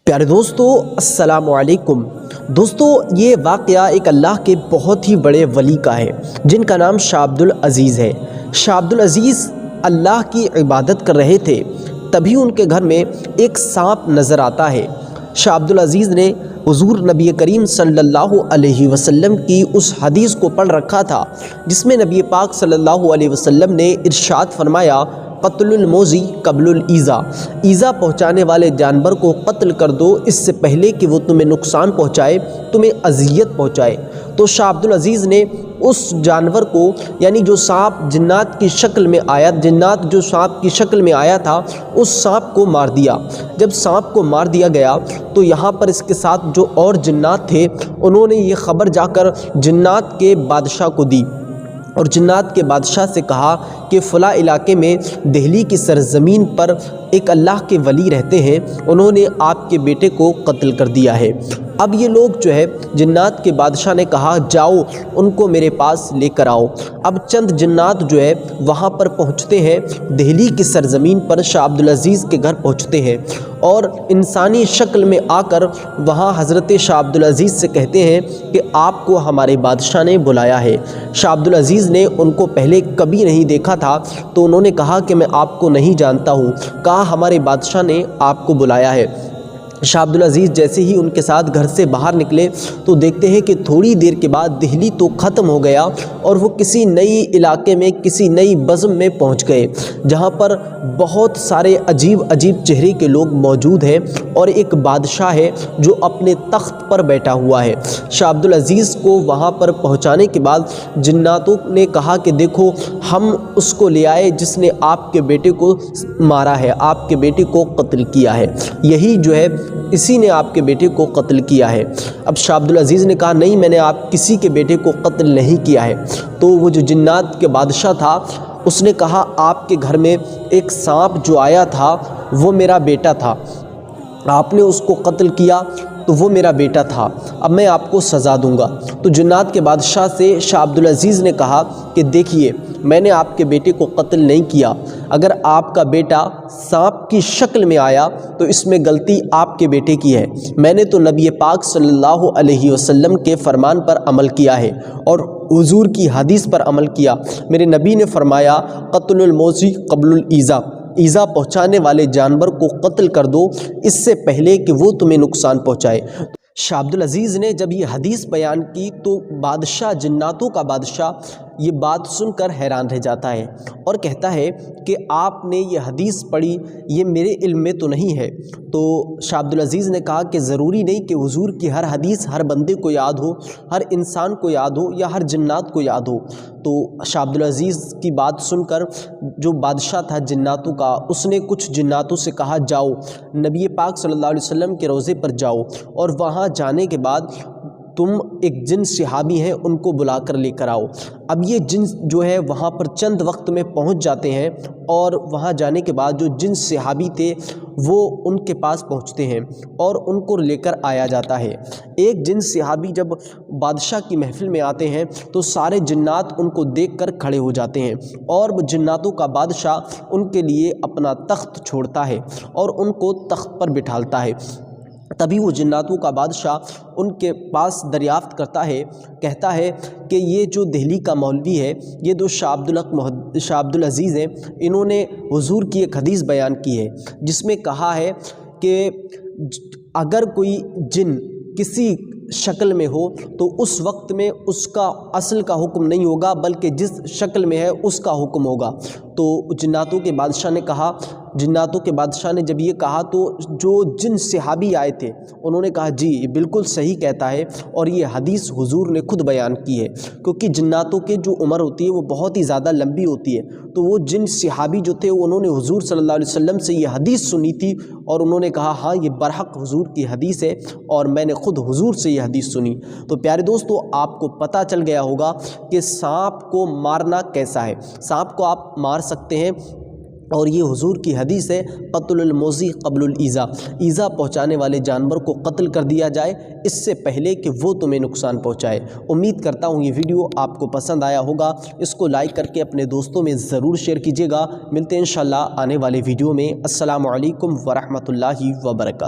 پیارے دوستو السلام علیکم۔ دوستو یہ واقعہ ایک اللہ کے بہت ہی بڑے ولی کا ہے جن کا نام شاہ عبد العزیز ہے۔ شاہ عبد العزیز اللہ کی عبادت کر رہے تھے، تبھی ان کے گھر میں ایک سانپ نظر آتا ہے۔ شاہ عبد العزیز نے حضور نبی کریم صلی اللہ علیہ وسلم کی اس حدیث کو پڑھ رکھا تھا جس میں نبی پاک صلی اللہ علیہ وسلم نے ارشاد فرمایا، قتل الموذی قبل الایذا، ایذا پہنچانے والے جانور کو قتل کر دو اس سے پہلے کہ وہ تمہیں نقصان پہنچائے، تمہیں اذیت پہنچائے۔ تو شاہ عبد العزیز نے اس جانور کو، یعنی جو سانپ جنات کی شکل میں آیا، جنات جو سانپ کی شکل میں آیا تھا، اس سانپ کو مار دیا۔ جب سانپ کو مار دیا گیا تو یہاں پر اس کے ساتھ جو اور جنات تھے انہوں نے یہ خبر جا کر جنات کے بادشاہ کو دی، اور جنات کے بادشاہ سے کہا کہ فلاں علاقے میں دہلی کی سرزمین پر ایک اللہ کے ولی رہتے ہیں، انہوں نے آپ کے بیٹے کو قتل کر دیا ہے۔ اب یہ لوگ جو ہے جنات کے بادشاہ نے کہا جاؤ ان کو میرے پاس لے کر آؤ۔ اب چند جنات جو ہے وہاں پر پہنچتے ہیں، دہلی کی سرزمین پر شاہ عبد العزیز کے گھر پہنچتے ہیں اور انسانی شکل میں آ کر وہاں حضرت شاہ عبد العزیز سے کہتے ہیں کہ آپ کو ہمارے بادشاہ نے بلایا ہے۔ شاہ عبد العزیز نے ان کو پہلے کبھی نہیں دیکھا تھا تو انہوں نے کہا کہ میں آپ کو نہیں جانتا ہوں۔ کہا ہمارے بادشاہ نے آپ کو بلایا ہے۔ شاہ عبد العزیز جیسے ہی ان کے ساتھ گھر سے باہر نکلے تو دیکھتے ہیں کہ تھوڑی دیر کے بعد دہلی تو ختم ہو گیا اور وہ کسی نئی علاقے میں، کسی نئی بزم میں پہنچ گئے جہاں پر بہت سارے عجیب عجیب چہرے کے لوگ موجود ہیں اور ایک بادشاہ ہے جو اپنے تخت پر بیٹھا ہوا ہے۔ شاہ عبد العزیز کو وہاں پر پہنچانے کے بعد جناتوں نے کہا کہ دیکھو ہم اس کو لے آئے جس نے آپ کے بیٹے کو مارا ہے، آپ کے بیٹے کو قتل کیا ہے، یہی جو ہے اسی نے آپ کے بیٹے کو قتل کیا ہے۔ اب شاہ عبد العزیز نے کہا نہیں، میں نے آپ کسی کے بیٹے کو قتل نہیں کیا ہے۔ تو وہ جو جنات کے بادشاہ تھا اس نے کہا آپ کے گھر میں ایک سانپ جو آیا تھا وہ میرا بیٹا تھا، آپ نے اس کو قتل کیا تو وہ میرا بیٹا تھا، اب میں آپ کو سزا دوں گا۔ تو جنات کے بادشاہ سے شاہ عبد العزیز نے کہا کہ دیکھیے میں نے آپ کے بیٹے کو قتل نہیں کیا، اگر آپ کا بیٹا سانپ کی شکل میں آیا تو اس میں غلطی آپ کے بیٹے کی ہے، میں نے تو نبی پاک صلی اللہ علیہ وسلم کے فرمان پر عمل کیا ہے اور حضور کی حدیث پر عمل کیا۔ میرے نبی نے فرمایا قتل الموذی قبل الایذا، ایذا پہنچانے والے جانور کو قتل کر دو اس سے پہلے کہ وہ تمہیں نقصان پہنچائے۔ شاہ عبد العزیز نے جب یہ حدیث بیان کی تو بادشاہ، جناتوں کا بادشاہ یہ بات سن کر حیران رہ جاتا ہے اور کہتا ہے کہ آپ نے یہ حدیث پڑھی، یہ میرے علم میں تو نہیں ہے۔ تو شاہ عبد العزیز نے کہا کہ ضروری نہیں کہ حضور کی ہر حدیث ہر بندے کو یاد ہو، ہر انسان کو یاد ہو یا ہر جنات کو یاد ہو۔ تو شاہ عبد العزیز کی بات سن کر جو بادشاہ تھا جناتوں کا، اس نے کچھ جناتوں سے کہا جاؤ نبی پاک صلی اللہ علیہ وسلم کے روضے پر جاؤ، اور وہاں جانے کے بعد تم ایک جن صحابی ہیں ان کو بلا کر لے کر آؤ۔ اب یہ جن جو ہے وہاں پر چند وقت میں پہنچ جاتے ہیں اور وہاں جانے کے بعد جو جن صحابی تھے وہ ان کے پاس پہنچتے ہیں اور ان کو لے کر آیا جاتا ہے۔ ایک جن صحابی جب بادشاہ کی محفل میں آتے ہیں تو سارے جنات ان کو دیکھ کر کھڑے ہو جاتے ہیں اور وہ جناتوں کا بادشاہ ان کے لیے اپنا تخت چھوڑتا ہے اور ان کو تخت پر بٹھالتا ہے۔ تبھی وہ جناتوں کا بادشاہ ان کے پاس دریافت کرتا ہے، کہتا ہے کہ یہ جو دہلی کا مولوی ہے، یہ جو شاہ عبد العزیز ہیں، انہوں نے حضور کی ایک حدیث بیان کی ہے جس میں کہا ہے کہ اگر کوئی جن کسی شکل میں ہو تو اس وقت میں اس کا اصل کا حکم نہیں ہوگا بلکہ جس شکل میں ہے اس کا حکم ہوگا۔ تو جناتوں کے بادشاہ نے کہا، جناتوں کے بادشاہ نے جب یہ کہا تو جو جن صحابی آئے تھے انہوں نے کہا جی یہ بالکل صحیح کہتا ہے اور یہ حدیث حضور نے خود بیان کی ہے، کیونکہ جناتوں کے جو عمر ہوتی ہے وہ بہت ہی زیادہ لمبی ہوتی ہے۔ تو وہ جن صحابی جو تھے انہوں نے حضور صلی اللہ علیہ وسلم سے یہ حدیث سنی تھی اور انہوں نے کہا ہاں یہ برحق حضور کی حدیث ہے اور میں نے خود حضور سے یہ حدیث سنی۔ تو پیارے دوستو آپ کو پتہ چل گیا ہوگا کہ سانپ کو مارنا کیسا ہے۔ سانپ کو آپ مار سکتے ہیں اور یہ حضور کی حدیث ہے قتل الموذی قبل الایذا، ایذا پہنچانے والے جانور کو قتل کر دیا جائے اس سے پہلے کہ وہ تمہیں نقصان پہنچائے۔ امید کرتا ہوں یہ ویڈیو آپ کو پسند آیا ہوگا، اس کو لائک کر کے اپنے دوستوں میں ضرور شیئر کیجیے گا۔ ملتے ہیں انشاءاللہ آنے والے ویڈیو میں۔ السلام علیکم ورحمۃ اللہ وبرکاتہ۔